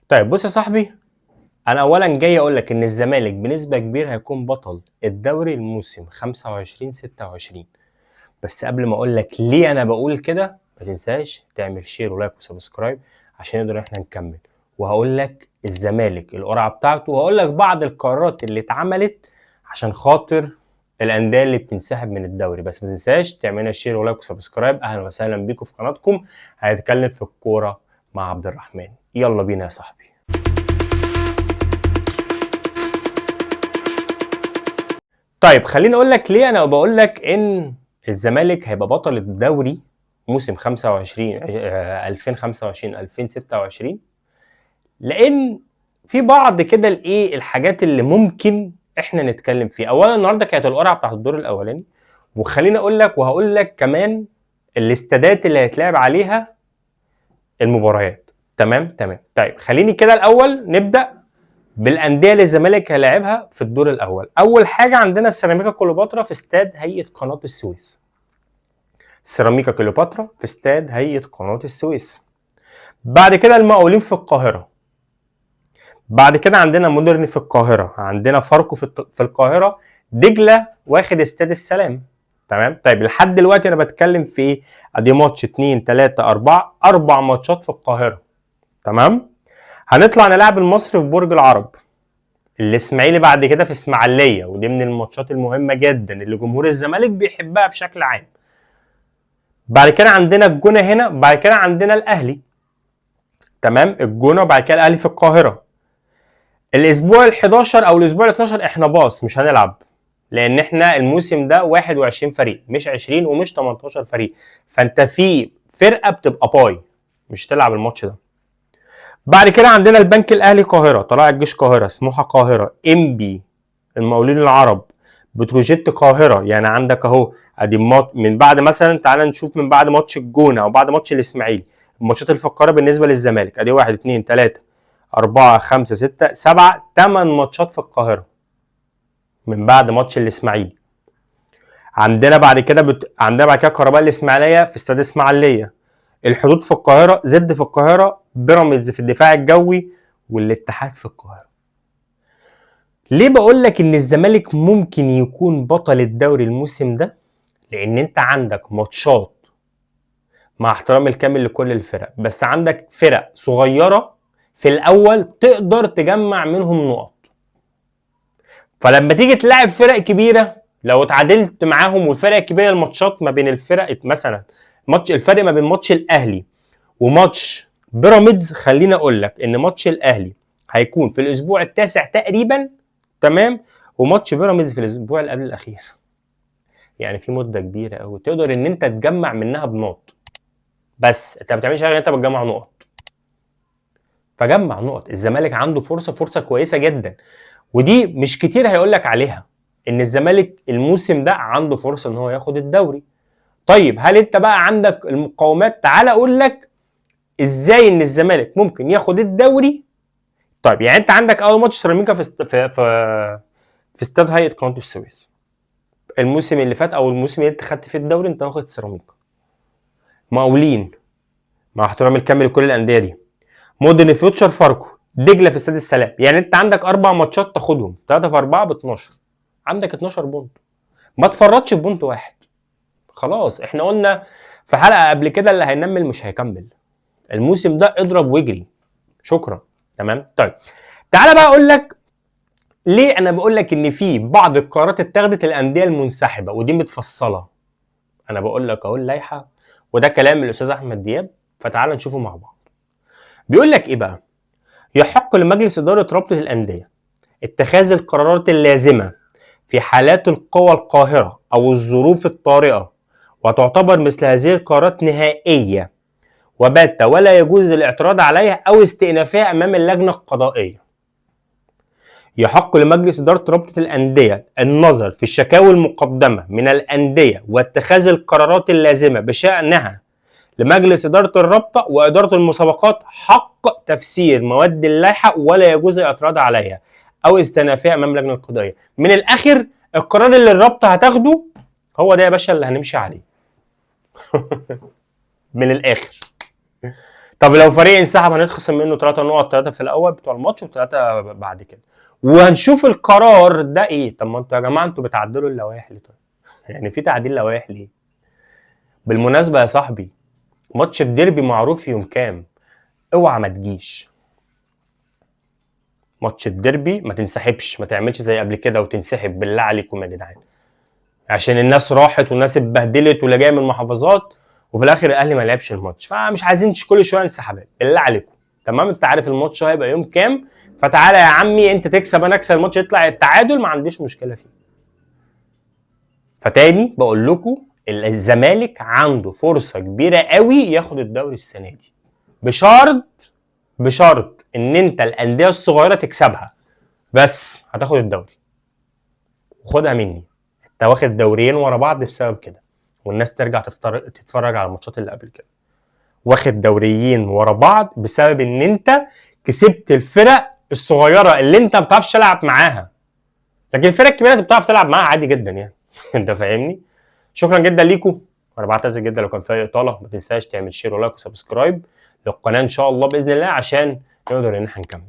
طيب بص يا صاحبي، انا اولا جاي اقول لك ان الزمالك بنسبه كبيره هيكون بطل الدوري الموسم 25 26. بس قبل ما اقول لك ليه انا بقول كده، ما تنساش تعمل شير ولايك وسبسكرايب عشان نقدر احنا نكمل. وهقول لك الزمالك القرعه بتاعته، وهقول لك بعض القرارات اللي اتعملت عشان خاطر الانديه اللي بتنسحب من الدوري. بس ما تنساش تعملنا شير ولايك وسبسكرايب. اهلا وسهلا بيكم في قناتكم هنتكلم في الكوره مع عبد الرحمن. يلا بينا يا صاحبي. طيب خليني اقول لك ليه انا بقول لك ان الزمالك هيبقى بطل الدوري موسم 25 2025 2026. لان في بعض كده الايه الحاجات اللي ممكن احنا نتكلم فيها. اولا النهارده كانت القرعه بتاعت الدور الاولاني، وخليني اقول لك وهقول لك كمان الاستادات اللي هيتلعب عليها المباريات. تمام. طيب خليني كده الاول نبدا بالانديه اللي الزمالك هيلاعبها في الدور الاول. اول حاجه عندنا السيراميكا كليوباترا في استاد هيئه قناه السويس. سيراميكا كليوباترا في استاد هيئه قناه السويس. بعد كده المقاولين في القاهره. بعد كده عندنا مودرن في القاهره، عندنا فاركو في القاهره، دجله واخد استاد السلام. تمام. طيب لحد دلوقتي انا بتكلم في ايه؟ ادي ماتش 2 3 4 4 ماتشات في القاهره. تمام. هنطلع نلعب المصري في برج العرب. الاسماعيلي بعد كده في اسماعيليه، ودي من الماتشات المهمه جدا اللي جمهور الزمالك بيحبها بشكل عام. بعد كده عندنا الجونه هنا، بعد كده عندنا الاهلي. تمام. الجونه وبعد كده الاهلي في القاهره. الاسبوع ال11 او الاسبوع ال12 احنا باص مش هنلعب، لان احنا الموسم ده 21 فريق مش 20 ومش 18 فريق، فانت في فرقه بتبقى باي مش تلعب الماتش ده. بعد كده عندنا البنك الاهلي قاهره، طلائع الجيش قاهره، سموحه قاهره، انبي، المقاولين العرب، بتروجيت قاهره. يعني عندك اهو ادي من بعد مثلا، تعال نشوف من بعد ماتش الجونه او بعد ماتش الاسماعيلي الماتشات اللي في القاهره بالنسبه للزمالك. ادي 1 2 3 4 5 6 7 8 ماتشات في القاهره من بعد ماتش الاسماعيلي. عندنا بعد كده عندنا بعد كده كهرباء الاسماعيليه في استاد اسماعيليه، الحدود في القاهره، زد في القاهره، بيراميدز في الدفاع الجوي، والاتحاد في القاهره. ليه بقول لك ان الزمالك ممكن يكون بطل الدوري الموسم ده؟ لان انت عندك ماتشات، مع احترامي الكامل لكل الفرق، بس عندك فرق صغيره في الاول تقدر تجمع منهم نقط. فلما تيجي تلاعب فرق كبيره، لو اتعادلت معاهم، والفرق الكبيره الماتشات ما بين الفرق مثلا الفرق ما بين ماتش الاهلي وماتش بيراميدز، خليني اقول لك ان ماتش الاهلي هيكون في الاسبوع التاسع تقريبا. تمام. وماتش بيراميدز في الاسبوع اللي قبل الاخير. يعني في مده كبيره قوي تقدر ان انت تجمع منها بنقط، بس انت ما بتعملش حاجه، انت بتجمع نقط. فجمع نقط. الزمالك عنده فرصه كويسه جدا، ودي مش كتير هيقول لك عليها، ان الزمالك الموسم ده عنده فرصه ان هو ياخد الدوري. طيب هل انت بقى عندك المقومات؟ تعال اقول لك ازاي ان الزمالك ممكن ياخد الدوري. طيب يعني انت عندك اول ماتش سيراميكا في استاد هيئه قناه السويس. الموسم اللي فات او الموسم اللي انت خدت فيه الدوري انت واخد سيراميكا. مقاولين، مع احترامي الكامل لكل الانديه دي، مودرن فيوتشر، فاركو، دجله في استاد السلام. يعني انت عندك 4 ماتشات تاخدهم 3 في 4 ب 12. عندك 12 بونت، ما تفرطش في بونت واحد. خلاص احنا قلنا في حلقه قبل كده اللي هينمل مش هيكمل. الموسم ده اضرب واجري. شكرا. تمام. طيب تعالى بقى اقول لك ليه انا بقول لك ان في بعض القرارات اتخذت الانديه المنسحبه، ودي متفصله. انا بقول لك اهو اللائحه، وده كلام الاستاذ احمد دياب، فتعال نشوفه مع بعض. بيقول لك ايه بقى؟ يحق لمجلس اداره رابطه الانديه اتخاذ القرارات اللازمه في حالات القوى القاهره او الظروف الطارئه، وتعتبر مثل هذه القرارات نهائيه وباتة، ولا يجوز الاعتراض عليها او استئنافها امام اللجنه القضائيه. يحق لمجلس إدارة رابطة الأندية النظر في الشكاوى المقدمة من الأندية واتخاذ القرارات اللازمة بشأنها لمجلس إدارة الرابطة وإدارة المسابقات، حق تفسير مواد اللائحة ولا يجوز الاعتراض عليها أو استئنافها أمام اللجنة القضائية. من الآخر القرار اللي الرابطة هتاخده هو ده يا باشا اللي هنمشي عليه. من الآخر. طب لو فريق انسحب هنتخصم منه 3 نقط، 3 في الاول بتوع الماتش و3 بعد كده، وهنشوف القرار ده ايه. طب ما انتوا يا جماعه انتوا بتعدلوا اللوائح ليه؟ طيب يعني في تعديل لوائح ليه؟ بالمناسبه يا صاحبي، ماتش الديربي معروف يوم كام؟ اوعى ما تجيش ماتش الديربي، ما تنسحبش، ما تعملش زي قبل كده وتنسحب، بالله عليكم يا جدعان، عشان الناس راحت والناس اتبهدلت واللي جايه من المحافظات وفي الاخر الاهلي ما لعبش الماتش، فمش عايزين كل شويه انسحابات، بالله عليكم. تمام، انت عارف الماتش هيبقى يوم كام، فتعالى يا عمي انت تكسب انا اكسب، الماتش يطلع التعادل ما عنديش مشكله فيه. فتاني بقول لكم الزمالك عنده فرصه كبيره قوي ياخد الدوري السنه دي، بشرط ان انت الانديه الصغيره تكسبها، بس هتاخد الدوري. وخدها مني، انت واخد دوريين ورا بعض بسبب كده، والناس ترجع تتفرج على الماتشات اللي قبل كده. واخد دوريين ورا بعض بسبب ان انت كسبت الفرق الصغيره اللي انت ما بتعرفش تلعب معاها، لكن الفرق الكبيره انت بتعرف تلعب معاها عادي جدا يعني. انت فاهمني؟ شكرا جدا ليكم، وانا بعتذر جدا لو كان في اطاله. ما تنساش تعمل شير ولايك وسبسكرايب للقناه ان شاء الله باذن الله عشان نقدر ان احنا نكمل.